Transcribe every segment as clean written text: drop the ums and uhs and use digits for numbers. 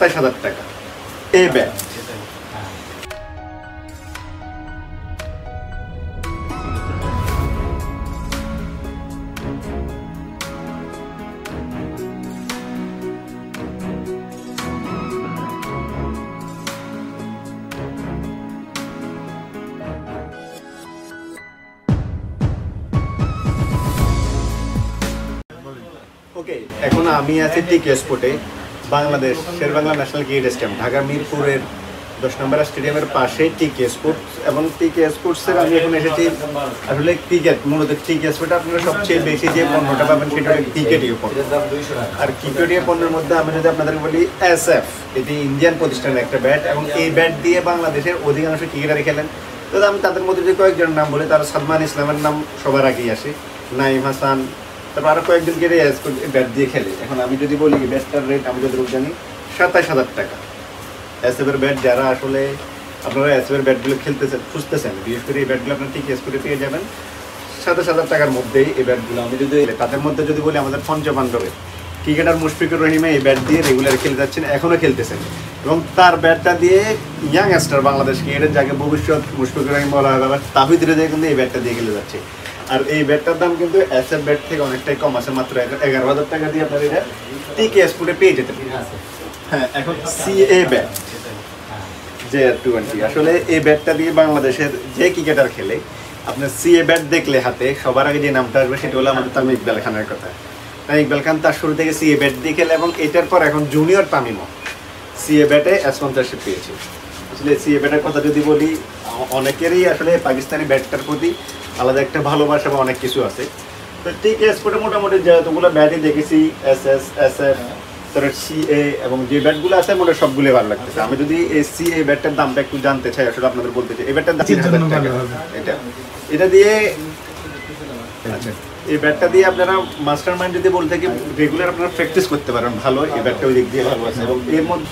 ২৭,০০০ টাকা এই ব্যাট। ওকে, এখন আমি আছি টিকে স্পোর্টে, Bangladesh Sher-e-Bangla national cricket stadium, Dhaka মিরপুরের 10 নম্বর স্টেডিয়ামের পাশে টিকে স্পোর্টস। এবং টিকে স্পোর্টসের আমি এখন এসেছি আসলে ক্রিকেট, মূলত টিকে স্পোর্টে আপনারা সবচেয়ে বেশি যে পণ্যটা পাবেন সেটা হলো ক্রিকেটীয় পণ্য। আর ক্রিকেটীয় পণ্যের মধ্যে আমি যদি আপনাদের বলি SF, এটি ইন্ডিয়ান প্রতিষ্ঠানের একটা ব্যাট, এবং এই ব্যাট দিয়ে বাংলাদেশের অধিকাংশ ক্রিকেটারই খেলেন। তো আমি তাদের মধ্যে যে কয়েকজনের নাম বলি, তারা সালমান ইসলামের নাম সবার আগেই আসে, নাইম হাসান, তারপর আরও কয়েকজনকে ব্যাট দিয়ে খেলে। এখন আমি যদি বলি ব্যাটটার রেট আমি যদি জানি ২৭,০০০ টাকা। SF এর ব্যাট, যারা আসলে আপনারা SF এর ব্যাটগুলো খেলতেছেন খুঁজতেছেন, বিশেষ করে এই ব্যাটগুলো আপনার টিকে স্পোর্টে পেয়ে যাবেন ২৭,০০০ টাকার মধ্যেই এই ব্যাটগুলো। আমি যদি তাদের মধ্যে যদি বলি আমাদের পঞ্চপাণ্ডবের ক্রিকেটার মুশফিকুর রহিমে এই ব্যাট দিয়ে রেগুলার খেলে যাচ্ছেন, এখনও খেলতেছেন, এবং তার ব্যাটটা দিয়ে ইয়াং স্টার বাংলাদেশ ক্রিকেটের যাকে ভবিষ্যৎ মুশফিকুর রহিম বলা হয়, তাহিদ রেজা কিন্তু এই ব্যাটটা দিয়ে খেলে যাচ্ছে। আর এই ব্যাটটার দাম কিন্তু SF ব্যাট থেকে অনেকটাই কম আছে, মাত্র 11,০০০ টাকা দিয়ে আপনার এটা টিকে স্পোর্টে পেয়ে যেতে পারেন। হ্যাঁ, এখন CA ব্যাট JR20, আসলে এই ব্যাটটা দিয়ে বাংলাদেশের যে ক্রিকেটার খেলে আপনার CA ব্যাট দেখলে হাতে সবার আগে যে নামটা আসবে সেটা হলো আমাদের তামিম ইকবাল খানের কথা। ইকবাল খান তার শুরু থেকে CA ব্যাট দিয়ে খেলে, এবং এটার পর এখন জুনিয়র তামিমও CA ব্যাটে স্পন্সরশিপ পেয়েছে। আসলে CA ব্যাটের কথা যদি বলি, অনেকেরই আসলে পাকিস্তানি ব্যাটটার প্রতি আলাদা একটা ভালোবাসা বা অনেক কিছু আছে। তো টিকে স্পোর্টে মোটামুটি যতগুলো ব্যাটই দেখেছি, SS, SF, তারপর CA এবং যে ব্যাটগুলো আছে মোটা সবগুলো ভালো লাগতেছে। আমি যদি এই CA ব্যাটটার দামটা একটু জানতে চাই, আসলে আপনাদের বলতে চাই, এই ব্যাটটার দাম ৩,০০০ টাকা। এটা দিয়ে আচ্ছা, এই ব্যাটটা দিয়ে আপনারা মাস্টার মাইন্ড যদি বলতে কি রেগুলার আপনারা প্র্যাকটিস করতে পারেন ভালো, এই ব্যাটটা ওই দিক দিয়ে ভালো আছে। এবং এর মধ্যে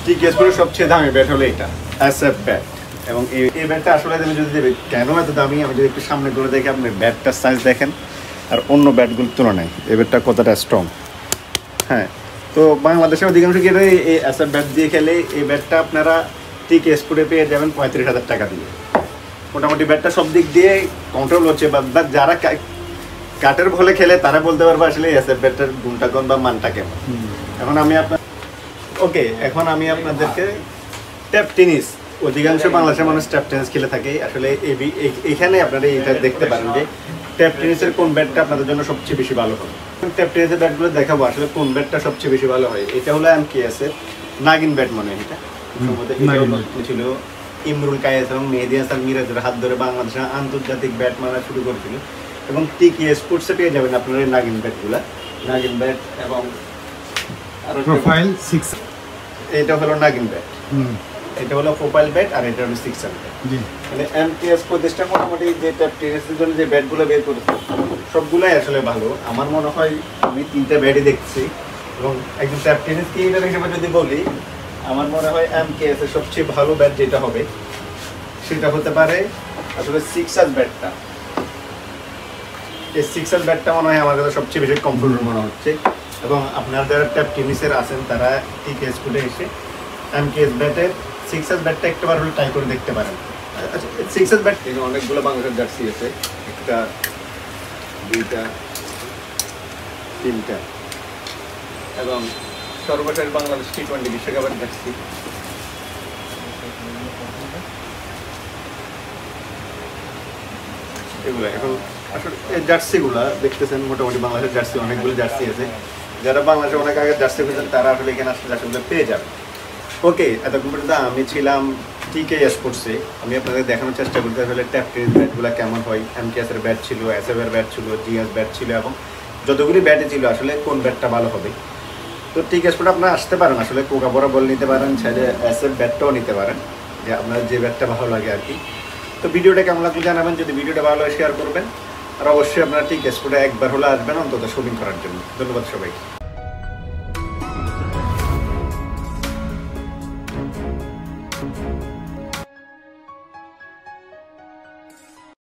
টিকে স্পোর্টের সবচেয়ে দামি ব্যাট হলো এটা SF ব্যাট। এবং এই ব্যাটটা আসলে আমি যদি দেবে কেন এত দামি, আমি যদি একটু সামনে করে দেখি, আপনি ব্যাটটার সাইজ দেখেন আর অন্য ব্যাটগুলোর তুলনায় এই ব্যাটটা কতটা স্ট্রং। হ্যাঁ, তো বাংলাদেশের অধিকাংশ ক্রিকেটার এই SF ব্যাট দিয়ে খেলে। এই ব্যাটটা আপনারা টিকে স্পোর্টে পেয়ে যাবেন ৩৫,০০০ টাকা দিয়ে। মোটামুটি ব্যাটটা সব দিক দিয়ে কন্ট্রোল হচ্ছে, বা যারা কাটের বলে খেলে তারা বলতে পারবে আসলে SF ব্যাটের গুণটা কোন বা মানটা কেমন। এখন আমি আপনাদেরকে ট্যাপ টেনিস, অধিকাংশ বাংলাদেশের মানুষ ট্যাপ টেনিস খেলে থাকে। আসলে এখানে আপনারা এটা দেখতে পারেন যে ট্যাপ টেনিসের কোন ব্যাটটা আপনাদের জন্য সবচেয়ে বেশি ভালো হবে। ট্যাপ টেনিসের ব্যাটগুলো দেখাবো আসলে কোন ব্যাটটা সবচেয়ে বেশি ভালো হয়। এটা হলো MKS এর নাগিন ব্যাট মনে হয়, এটা ছিল ইমরুল কায়েস এবং মেহেদী হাসান মিরাজের হাত ধরে বাংলাদেশের আন্তর্জাতিক ব্যাট মারা শুরু করেছিল। এবং টিকে স্পোর্টসে পেয়ে যাবেন আপনারা এই নাগিন ব্যাটগুলা, নাগিন ব্যাট। এবং প্রোফাইল 6, এটা হলো নাগিন ব্যাট, এটা হলো প্রোফাইল ব্যাট, আর এটা হলো 6 ব্যাট। মানে MKS প্রতিষ্ঠান মোটামুটি যে ট্যাপ টেনিসের জন্য যে ব্যাটগুলো বের করেছে সবগুলাই আসলে ভালো। আমার মনে হয় আমি 3টা ব্যাটই দেখছি, এবং একজন ট্যাপ টেনিস ক্রিকেটার হিসেবে যদি বলি, আমার মনে হয় MKS এর সবচেয়ে ভালো ব্যাট যেটা হবে সেটা হতে পারে আসলে 6 ব্যাটটা। এই 6 ব্যাটটা মনে হয় আমার কাছে সবচেয়ে বেশি কমফোর্টেবল মনে হচ্ছে। এবং আপনারা যারা ট্যাপ টেনিসের আছেন তারা টিকে স্কুলে এসে MKS ব্যাটের 6 ব্যাটটা একবার হলে ট্রাই করে দেখতে পারেন। আচ্ছা, 6 ব্যাট অনেকগুলো বাংলাদেশের জার্সি আছে, 1টা 2টা 3টা, এবং সর্বশেষ বাংলাদেশ T20 বিশ্বকাপের জার্সি। এগুলো এখন আসলে এই জার্সিগুলা দেখতেছেন, মোটামুটি বাংলাদেশের জার্সি অনেকগুলো জার্সি আছে। যারা বাংলাদেশে অনেক আগে জার্সি পেয়েছেন তারা আসলে এখানে আসলে জার্সিগুলো পেয়ে যাবে। ওকে, এতক্ষণ পর্যন্ত আমি ছিলাম টিকে স্পোর্টসে। আমি আপনাদের দেখানোর চেষ্টা করতে আসলে ট্যাপ টেনিস ব্যাটগুলো কেমন হয়। MKS এর ব্যাট ছিল, SF এর ব্যাট ছিল, GS ব্যাট ছিল, এবং যতগুলি ব্যাটে ছিল আসলে কোন ব্যাটটা ভালো হবে। তো টিকে স্পোর্টে আপনারা আসতে পারেন, আসলে কোকা বড় বল নিতে পারেন, চাইলে SF ব্যাটটাও নিতে পারেন, যে আপনার যে ব্যাটটা ভালো লাগে আর কি। তো ভিডিওটা কেমন লাগবে জানাবেন, যদি ভিডিওটা ভালো হয় শেয়ার করবেন, আর অবশ্যই আপনারা টিকে স্পোর্টে একবার হলে আসবেন অন্তত শপিং করার জন্য। ধন্যবাদ সবাইকে।